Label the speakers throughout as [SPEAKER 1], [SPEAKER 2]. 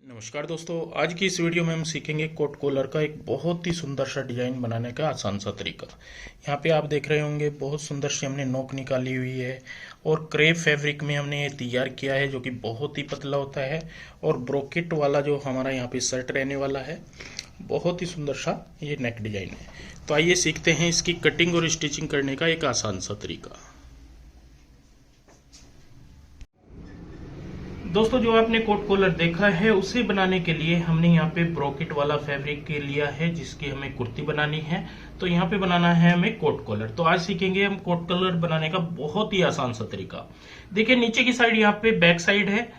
[SPEAKER 1] नमस्कार दोस्तों, आज की इस वीडियो में हम सीखेंगे कोट कॉलर का एक बहुत ही सुंदर सा डिजाइन बनाने का आसान सा तरीका। यहाँ पे आप देख रहे होंगे बहुत सुंदर सी हमने नोक निकाली हुई है और क्रेप फैब्रिक में हमने ये तैयार किया है जो कि बहुत ही पतला होता है। और ब्रोकेट वाला जो हमारा यहाँ पे शर्ट रहने वाला है, बहुत ही सुंदर सा ये नेक डिजाइन है। तो आइए सीखते हैं इसकी कटिंग और स्टिचिंग करने का एक आसान सा तरीका। दोस्तों, जो आपने कोट कॉलर देखा है उसे बनाने के लिए हमने यहाँ पे ब्रोकेट वाला फैब्रिक के लिया है जिसकी हमें कुर्ती बनानी है। तो यहाँ पे बनाना है हमें कोट कॉलर। तो आज सीखेंगे हम कोट कॉलर बनाने का बहुत ही आसान सा तरीका। देखिए, नीचे की साइड यहाँ पे बैक साइड है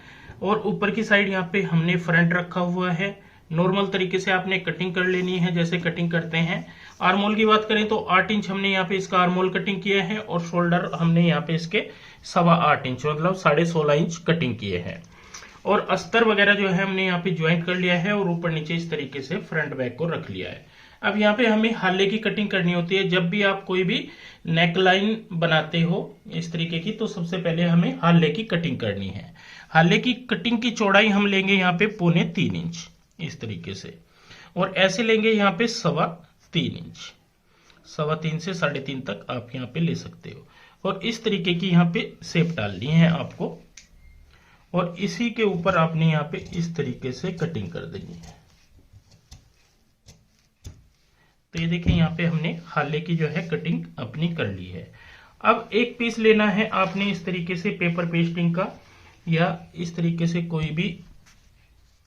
[SPEAKER 1] और ऊपर की साइड यहाँ पे हमने फ्रंट रखा हुआ है। नॉर्मल तरीके से आपने कटिंग कर लेनी है जैसे कटिंग करते हैं। आर्मोल की बात करें तो 8 इंच हमने यहाँ पे इसका आर्मोल कटिंग किया है और शोल्डर हमने यहाँ पे इसके 8.25 इंच मतलब 16.5 इंच कटिंग किए हैं। और अस्तर वगैरह जो है हमने यहाँ पे ज्वाइंट कर लिया है और ऊपर नीचे इस तरीके से फ्रंट बैक को रख लिया है। अब यहाँ पे हमें हाले की कटिंग करनी होती है। जब भी आप कोई भी नेक लाइन बनाते हो इस तरीके की, तो सबसे पहले हमें हाले की कटिंग करनी है। हाले की कटिंग की चौड़ाई हम लेंगे यहाँ पे 3.25 इंच इस तरीके से, और ऐसे लेंगे यहाँ पे 3.25 इंच। 3.25 से 3.5 तक आप यहाँ पे ले सकते हो। और इस तरीके की यहाँ पे शेप डालनी है आपको, और इसी के ऊपर आपने यहाँ पे इस तरीके से कटिंग कर देनी है। तो ये देखिए, यहाँ पे हमने हाले की जो है कटिंग अपनी कर ली है। अब एक पीस लेना है आपने इस तरीके से पेपर पेस्टिंग का, या इस तरीके से कोई भी,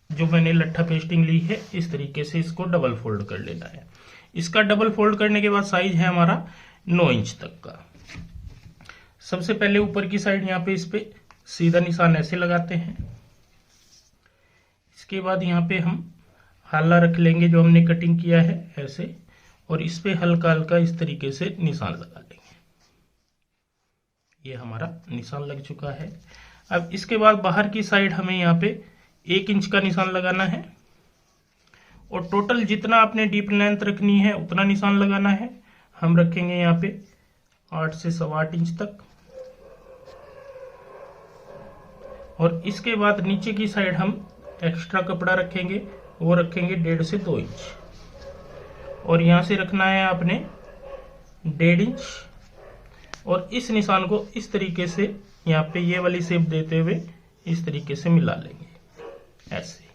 [SPEAKER 1] जो मैंने लट्ठा पेस्टिंग ली है इस तरीके से इसको डबल फोल्ड कर लेना है। इसका डबल फोल्ड करने के बाद साइज है हमारा 9 इंच तक का। सबसे पहले ऊपर की साइड यहाँ पे इस पे सीधा निशान ऐसे लगाते हैं। इसके बाद यहाँ पे हम हाला रख लेंगे जो हमने कटिंग किया है ऐसे, और इस पे हल्का हल्का इस तरीके से निशान लगा लेंगे। ये हमारा निशान लग चुका है। अब इसके बाद बाहर की साइड हमें यहाँ पे 1 इंच का निशान लगाना है, और टोटल जितना आपने डीप लेंथ रखनी है उतना निशान लगाना है। हम रखेंगे यहाँ पे 8 से 8.25 इंच तक। और इसके बाद नीचे की साइड हम एक्स्ट्रा कपड़ा रखेंगे, वो रखेंगे 1.5 से 2 इंच, और यहां से रखना है आपने 1.5 इंच। और इस निशान को इस तरीके से यहाँ पे ये वाली शेप देते हुए इस तरीके से मिला लेंगे ऐसे।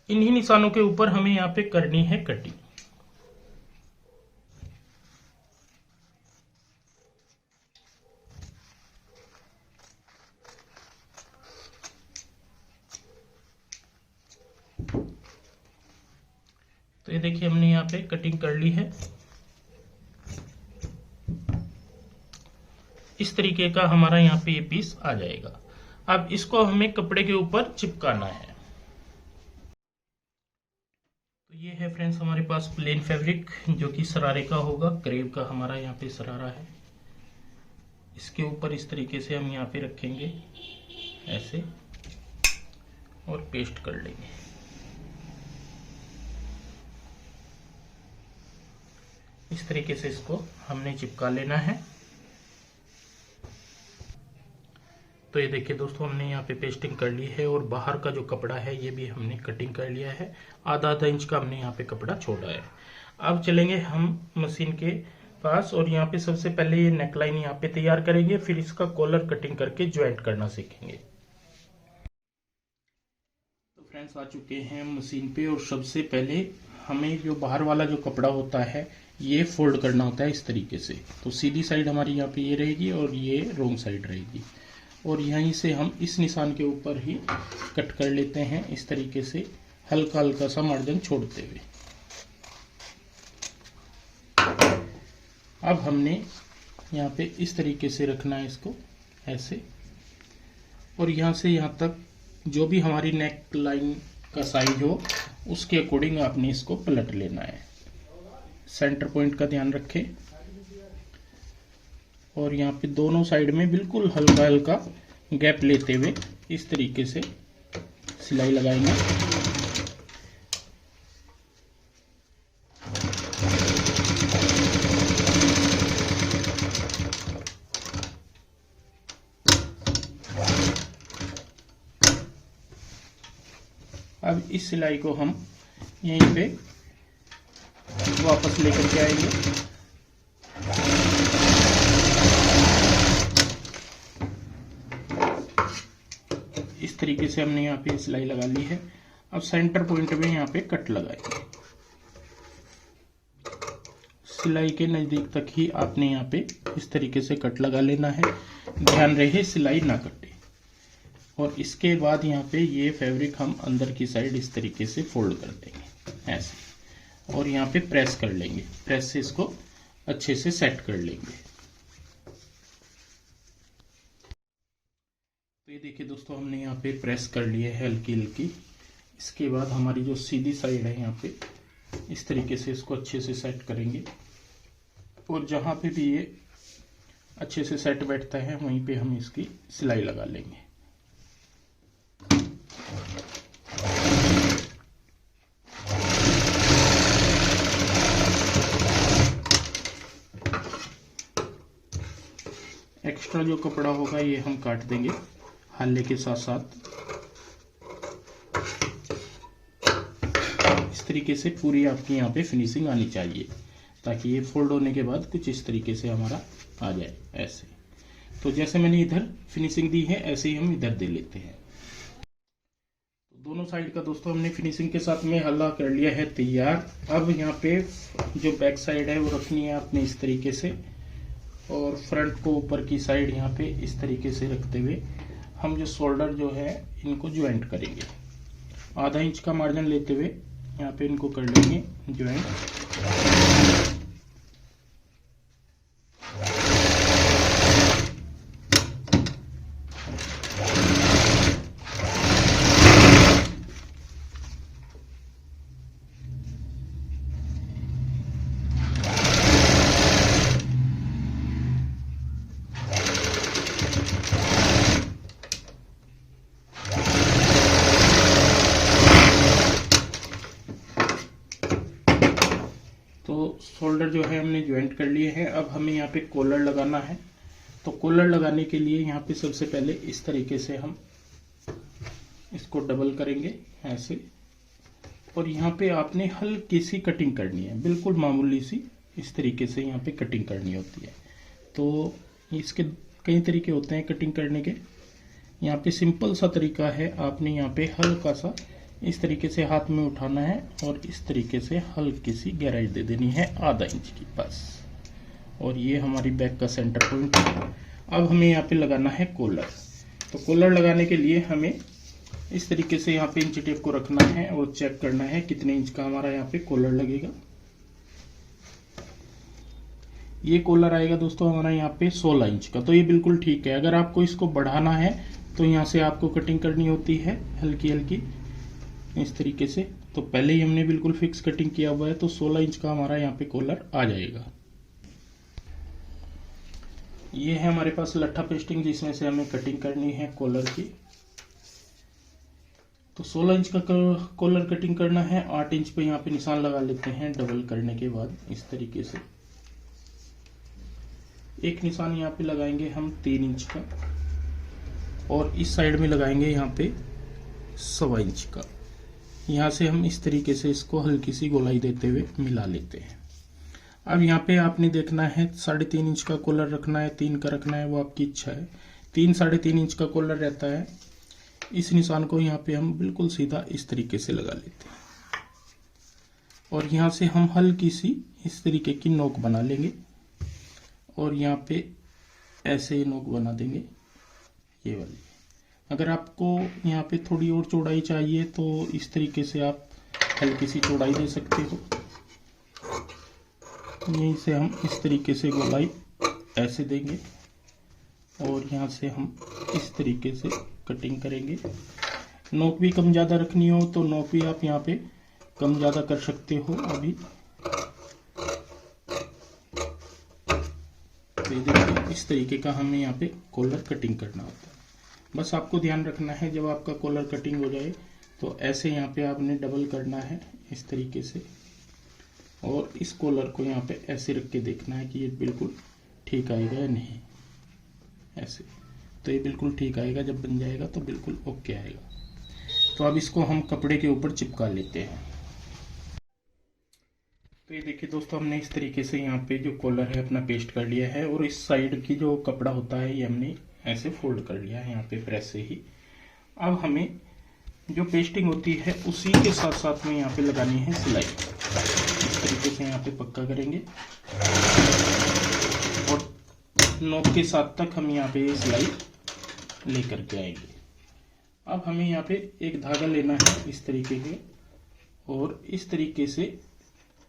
[SPEAKER 1] इन्हीं निशानों के ऊपर हमें यहाँ पे करनी है कटिंग। तो ये देखिए, हमने यहाँ पे कटिंग कर ली है। इस तरीके का हमारा यहाँ पे ये पीस आ जाएगा। अब इसको हमें कपड़े के ऊपर चिपकाना है। तो ये है फ्रेंड्स हमारे पास प्लेन फैब्रिक जो कि शरारे का होगा। क्रेप का हमारा यहाँ पे शरारा है। इसके ऊपर इस तरीके से हम यहाँ पे रखेंगे ऐसे, और पेस्ट कर लेंगे। इस तरीके से इसको हमने चिपका लेना है। तो ये देखिए दोस्तों, हमने यहाँ पे पेस्टिंग कर ली है, और बाहर का जो कपड़ा है ये भी हमने कटिंग कर लिया है। आधा इंच का हमने यहाँ पे कपड़ा छोड़ा है। अब चलेंगे हम मशीन के पास, और यहाँ पे सबसे पहले ये नेकलाइन यहाँ पे तैयार करेंगे, फिर इसका कॉलर कटिंग करके ज्वाइंट करना सीखेंगे। तो फ्रेंड्स, आ चुके हैं मशीन पे, और सबसे पहले हमें जो बाहर वाला जो कपड़ा होता है ये फोल्ड करना होता है इस तरीके से। तो सीधी साइड हमारी यहाँ पे ये रहेगी और ये रोंग साइड रहेगी, और यहीं से हम इस निशान के ऊपर ही कट कर लेते हैं इस तरीके से, हल्का हल्का सा मार्जिन छोड़ते हुए। अब हमने यहाँ पे इस तरीके से रखना है इसको ऐसे, और यहाँ से यहाँ तक जो भी हमारी नेक लाइन का साइज हो उसके अकॉर्डिंग आपने इसको पलट लेना है। सेंटर पॉइंट का ध्यान रखें, और यहाँ पे दोनों साइड में बिल्कुल हल्का हल्का गैप लेते हुए इस तरीके से सिलाई लगाएंगे। अब इस सिलाई को हम यहीं पे वापस लेकर के आएंगे। इस तरीके से हमने यहाँ पे सिलाई लगा ली है। अब सेंटर पॉइंट में यहाँ पे कट लगाएंगे। सिलाई के नज़दीक तक ही आपने यहाँ पे इस तरीके से कट लगा लेना है, ध्यान रहे सिलाई ना कटे। और इसके बाद यहाँ पे ये फैब्रिक हम अंदर की साइड इस तरीके से फोल्ड कर देंगे ऐसे, और यहाँ पे प्रेस कर लेंगे। प्रेस से इसको अच्छे से सेट कर लेंगे। तो ये देखिए दोस्तों, हमने यहाँ पे प्रेस कर लिए है हल्की हल्की। इसके बाद हमारी जो सीधी साइड है यहाँ पे इस तरीके से इसको अच्छे से सेट करेंगे, और जहाँ पे भी ये अच्छे से सेट बैठता है वहीं पे हम इसकी सिलाई लगा लेंगे। एक्स्ट्रा जो कपड़ा होगा ये हम काट देंगे हाले के साथ साथ। इस तरीके से पूरी आपकी यहाँ पे फिनिशिंग आनी चाहिए, ताकि ये फोल्ड होने के बाद कुछ इस तरीके से हमारा आ जाए ऐसे। तो जैसे मैंने इधर फिनिशिंग दी है ऐसे ही हम इधर दे लेते हैं। तो दोनों साइड का दोस्तों हमने फिनिशिंग के साथ में हल्ला कर लिया है तैयार। अब यहाँ पे जो बैक साइड है वो रखनी है आपने इस तरीके से, और फ्रंट को ऊपर की साइड यहाँ पे इस तरीके से रखते हुए हम जो शोल्डर जो है इनको ज्वाइंट करेंगे। आधा इंच का मार्जिन लेते हुए यहाँ पे इनको कर लेंगे ज्वाइंट। तो शोल्डर जो है हमने ज्वाइंट कर लिए हैं। अब हमें यहाँ पे कॉलर लगाना है। तो कॉलर लगाने के लिए यहाँ पे सबसे पहले इस तरीके से हम इसको डबल करेंगे ऐसे, और यहाँ पे आपने हल्की सी कटिंग करनी है, बिल्कुल मामूली सी इस तरीके से यहाँ पे कटिंग करनी होती है। तो इसके कई तरीके होते हैं कटिंग करने के। यहाँ पे सिंपल सा तरीका है, आपने यहाँ पे हल्का सा इस तरीके से हाथ में उठाना है और इस तरीके से हल्की सी गहराई दे देनी है आधा इंच की बस। और ये हमारी बैक का सेंटर पॉइंट है। अब हमें यहाँ पे लगाना है कॉलर। तो कॉलर लगाने के लिए हमें इस तरीके से यहाँ पे इंच टेप को रखना है और चेक करना है कितने इंच का हमारा यहाँ पे कॉलर लगेगा। ये कॉलर आएगा दोस्तों हमारा यहाँ पे 16 इंच का, तो ये बिल्कुल ठीक है। अगर आपको इसको बढ़ाना है तो यहाँ से आपको कटिंग करनी होती है हल्की हल्की इस तरीके से। तो पहले ही हमने बिल्कुल फिक्स कटिंग किया हुआ है, तो 16 इंच का हमारा यहाँ पे कॉलर आ जाएगा। ये है हमारे पास लट्ठा पेस्टिंग जिसमें से हमें कटिंग करनी है कॉलर की। तो 16 इंच का कॉलर कटिंग करना है। 8 इंच पे यहाँ पे निशान लगा लेते हैं डबल करने के बाद इस तरीके से। एक निशान यहाँ पे लगाएंगे हम 3 इंच का, और इस साइड में लगाएंगे यहाँ पे 1.25 इंच का। यहाँ से हम इस तरीके से इसको हल्की सी गोलाई देते हुए मिला लेते हैं। अब यहाँ पे आपने देखना है 3.5 इंच का कॉलर रखना है, 3 का रखना है, वो आपकी इच्छा है। 3-3.5 इंच का कॉलर रहता है। इस निशान को यहाँ पे हम बिल्कुल सीधा इस तरीके से लगा लेते हैं, और यहाँ से हम हल्की सी इस तरीके की नोक बना लेंगे, और यहाँ पे ऐसे ही नोक बना देंगे ये वाली। अगर आपको यहाँ पे थोड़ी और चौड़ाई चाहिए तो इस तरीके से आप हल्की सी चौड़ाई दे सकते हो। यहीं से हम इस तरीके से गोलाई ऐसे देंगे, और यहाँ से हम इस तरीके से कटिंग करेंगे। नोक भी कम ज़्यादा रखनी हो तो नोक भी आप यहाँ पे कम ज़्यादा कर सकते हो अभी। तो ये देखिए इस तरीके का हमें यहाँ पे कॉलर कटिंग करना होता है। बस आपको ध्यान रखना है जब आपका कॉलर कटिंग हो जाए तो ऐसे यहाँ पे आपने डबल करना है इस तरीके से, और इस कॉलर को यहाँ पे ऐसे रख के देखना है कि ये बिल्कुल ठीक आएगा या नहीं ऐसे। तो ये बिल्कुल ठीक आएगा, जब बन जाएगा तो बिल्कुल ओके आएगा। तो अब इसको हम कपड़े के ऊपर चिपका लेते हैं। तो ये देखिए दोस्तों, हमने इस तरीके से यहाँ पे जो कॉलर है अपना पेस्ट कर लिया है, और इस साइड की जो कपड़ा होता है ये हमने ऐसे फोल्ड कर लिया है यहाँ पे प्रेस से ही। अब हमें जो पेस्टिंग होती है उसी के साथ साथ में यहाँ पे लगानी है सिलाई। इस तरीके से यहाँ पे पक्का करेंगे और नोक के साथ तक हम यहाँ पे सिलाई लेकर के आएंगे। अब हमें यहाँ पे एक धागा लेना है इस तरीके के, और इस तरीके से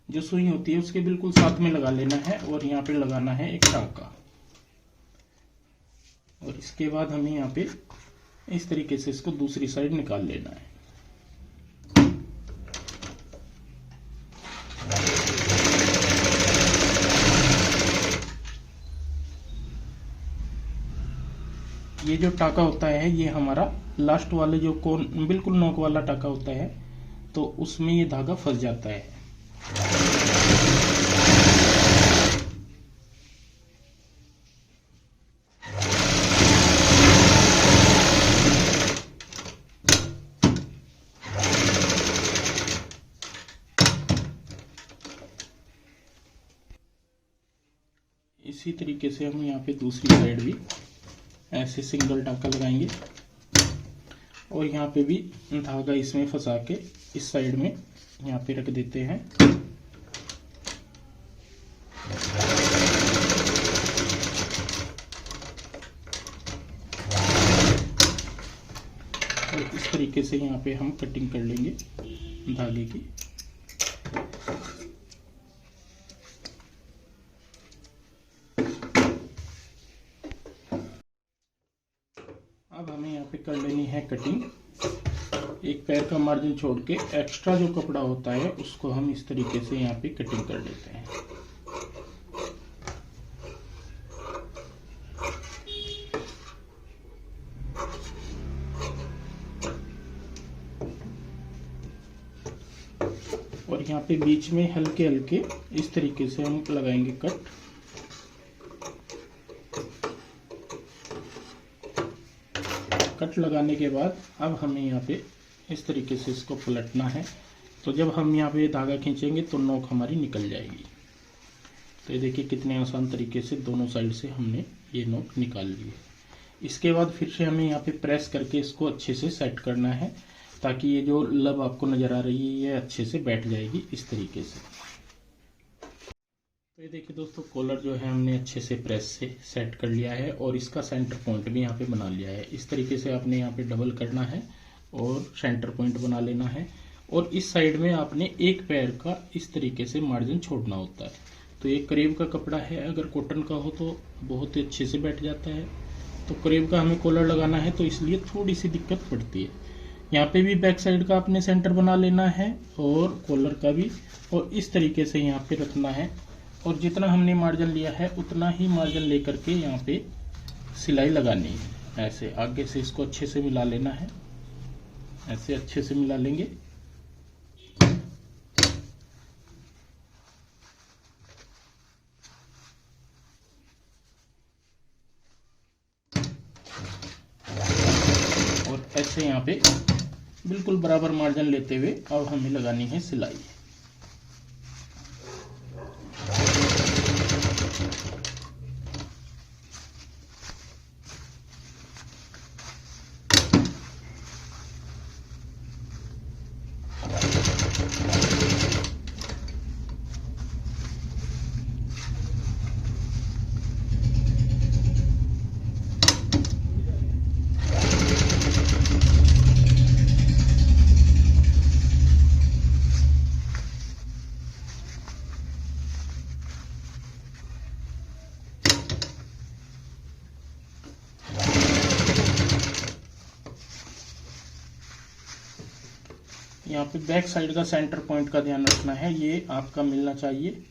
[SPEAKER 1] जो सुई होती है उसके बिल्कुल साथ में लगा लेना है, और यहाँ पे लगाना है एक टांका। और इसके बाद हमें यहाँ पे इस तरीके से इसको दूसरी साइड निकाल लेना है। ये जो टाका होता है ये हमारा लास्ट वाले जो कोन बिल्कुल नोक वाला टाका होता है, तो उसमें ये धागा फंस जाता है। इसी तरीके से हम यहाँ पे दूसरी साइड भी ऐसे सिंगल टाका लगाएंगे, और यहाँ पे भी धागा इसमें फंसा के इस साइड में यहाँ पे रख देते हैं। और इस तरीके से यहाँ पे हम कटिंग कर लेंगे धागे की। अब हमें यहाँ पे कर लेनी है कटिंग। एक पैर का मार्जिन छोड़ के एक्स्ट्रा जो कपड़ा होता है उसको हम इस तरीके से यहाँ पे कटिंग कर लेते हैं। और यहाँ पे बीच में हल्के हल्के इस तरीके से हम लगाएंगे कट। कट लगाने के बाद अब हमें यहाँ पे इस तरीके से इसको पलटना है, तो जब हम यहाँ पे धागा खींचेंगे तो नोक हमारी निकल जाएगी। तो ये देखिए कितने आसान तरीके से दोनों साइड से हमने ये नोक निकाल ली है। इसके बाद फिर से हमें यहाँ पे प्रेस करके इसको अच्छे से सेट करना है, ताकि ये जो लब आपको नज़र आ रही है ये अच्छे से बैठ जाएगी इस तरीके से। तो ये देखिए दोस्तों, कॉलर जो है हमने अच्छे से प्रेस से सेट कर लिया है, और इसका सेंटर पॉइंट भी यहाँ पे बना लिया है। इस तरीके से आपने यहाँ पे डबल करना है और सेंटर पॉइंट बना लेना है, और इस साइड में आपने एक पैर का इस तरीके से मार्जिन छोड़ना होता है। तो ये करीब का कपड़ा है, अगर कॉटन का हो तो बहुत ही अच्छे से बैठ जाता है। तो करीब का हमें कॉलर लगाना है, तो इसलिए थोड़ी सी दिक्कत पड़ती है। यहाँ पे भी बैक साइड का आपने सेंटर बना लेना है, और कॉलर का भी, और इस तरीके से यहाँ पे रखना है। और जितना हमने मार्जिन लिया है उतना ही मार्जिन लेकर के यहाँ पे सिलाई लगानी है। ऐसे आगे से इसको अच्छे से मिला लेना है, ऐसे अच्छे से मिला लेंगे। और ऐसे यहाँ पे बिल्कुल बराबर मार्जिन लेते हुए अब हमें लगानी है सिलाई। यहाँ पे बैक साइड का सेंटर पॉइंट का ध्यान रखना है, ये आपका मिलना चाहिए।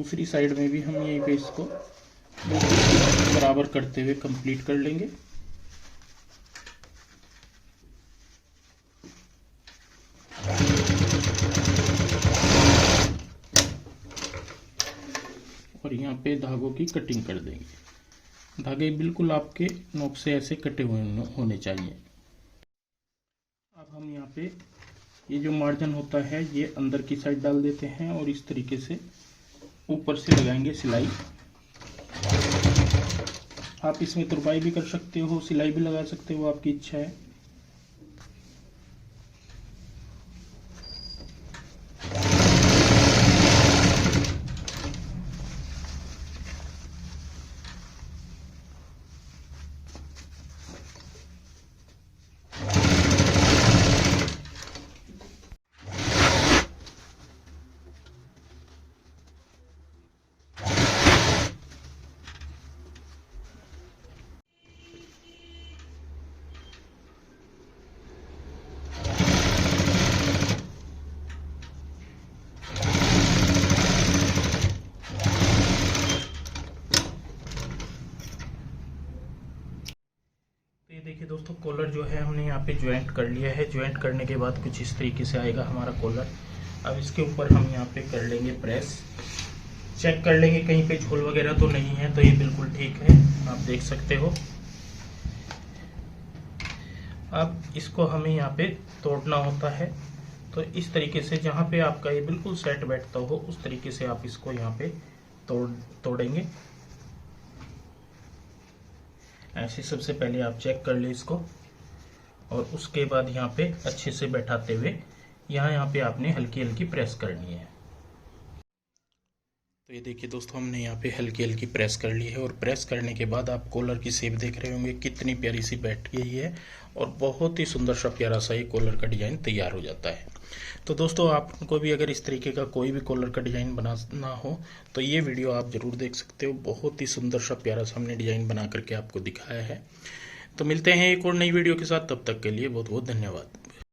[SPEAKER 1] दूसरी साइड में भी हम यहीं पे इसको बराबर करते हुए कंप्लीट कर लेंगे। और यहाँ पे धागों की कटिंग कर देंगे। धागे बिल्कुल आपके नोक से ऐसे कटे हुए होने चाहिए। अब हम यहाँ पे ये जो मार्जिन होता है ये अंदर की साइड डाल देते हैं और इस तरीके से ऊपर से लगाएंगे सिलाई। आप इसमें तुरपाई भी कर सकते हो, सिलाई भी लगा सकते हो, आपकी इच्छा है। ये देखिए दोस्तों, कॉलर जो है हमने यहाँ पे ज्वाइंट कर लिया है। ज्वाइंट करने के बाद कुछ इस तरीके से आएगा हमारा कॉलर। अब इसके ऊपर हम यहाँ पे कर लेंगे प्रेस। चेक कर लेंगे कहीं पे झोल वगैरह तो नहीं है, तो ये बिल्कुल ठीक है, आप देख सकते हो। अब इसको हमें यहाँ पे तोड़ना होता है, तो इस तरीके से जहाँ पे आपका ये बिल्कुल सेट बैठता हो उस तरीके से आप इसको यहाँ पे तोड़ेंगे। ऐसे सबसे पहले आप चेक कर ले इसको, और उसके बाद यहाँ पे अच्छे से बैठाते हुए यहाँ पे आपने हल्की हल्की प्रेस करनी है। तो ये देखिए दोस्तों, हमने यहाँ पे हल्की हल्की प्रेस कर ली है, और प्रेस करने के बाद आप कॉलर की शेप देख रहे होंगे कितनी प्यारी सी बैठ गई है, और बहुत ही सुंदर सा प्यारा सा ये कॉलर का डिजाइन तैयार हो जाता है। तो दोस्तों, आपको भी अगर इस तरीके का कोई भी कॉलर का डिजाइन बनाना हो तो ये वीडियो आप जरूर देख सकते हो। बहुत ही सुंदर सा प्यारा सा हमने डिजाइन बना करके आपको दिखाया है। तो मिलते हैं एक और नई वीडियो के साथ, तब तक के लिए बहुत बहुत धन्यवाद।